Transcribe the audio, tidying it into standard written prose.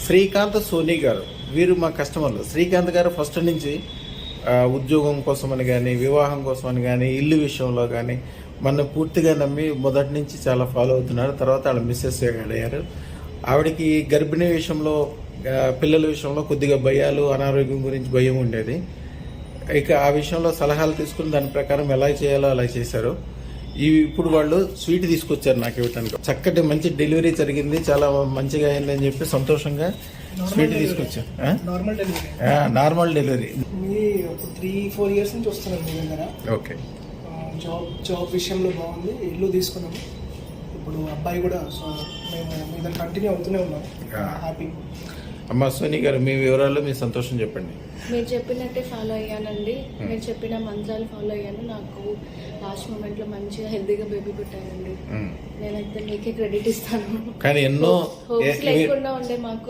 Srikanth Sony గారు వీరు మా కస్టమర్లు. శ్రీకాంత్ గారు ఫస్ట్ నుంచి ఉద్యోగం కోసమని కానీ, వివాహం కోసమని కానీ, ఇల్లు విషయంలో కానీ మన పూర్తిగా నమ్మి మొదటి నుంచి చాలా ఫాలో అవుతున్నారు. తర్వాత వాళ్ళ మిస్సెస్ అయ్యారు. ఆవిడకి గర్భిణీ విషయంలో, పిల్లల విషయంలో కొద్దిగా భయాలు, అనారోగ్యం గురించి భయం ఉండేది. ఇక ఆ విషయంలో సలహాలు తీసుకుని దాని ప్రకారం ఎలా చేయాలో అలా చేశారు. ఇప్పుడు వాళ్ళు స్వీట్ తీసుకొచ్చారు నాకు ఇవ్వటానికి. చక్కటి మంచి డెలివరీ జరిగింది, చాలా మంచిగా అయిందని చెప్పి సంతోషంగా స్వీట్ తీసుకొచ్చారు. Normal delivery. 3-4 ఇయర్స్ నుంచి వస్తున్నాను మీ దగ్గర. ఓకే. జాబ్ విషయంలో బాగుంది, ఇల్లు తీసుకున్నాము. ఇప్పుడు అబ్బాయి కూడా, సో మేము మీ దగ్గర కంటిన్యూ అవుతూనే ఉన్నాం. హ్యాపీ. అమ్మ సోనీ గారు, మీ వివరాలు, మీ సంతోషం చెప్పండి. మీరు చెప్పినట్టే ఫాలో అయ్యానండి. మీరు చెప్పిన మంత్రాలు ఫాలో అయ్యాను. నాకు లాస్ట్ మూమెంట్ లో మంచిగా హెల్దీగా బేబీ పుట్టానండి. నేనైతే మీకే క్రెడిట్ ఇస్తాను. కానీ ఎన్నో హోప్స్ లేకుండా ఉండే మాకు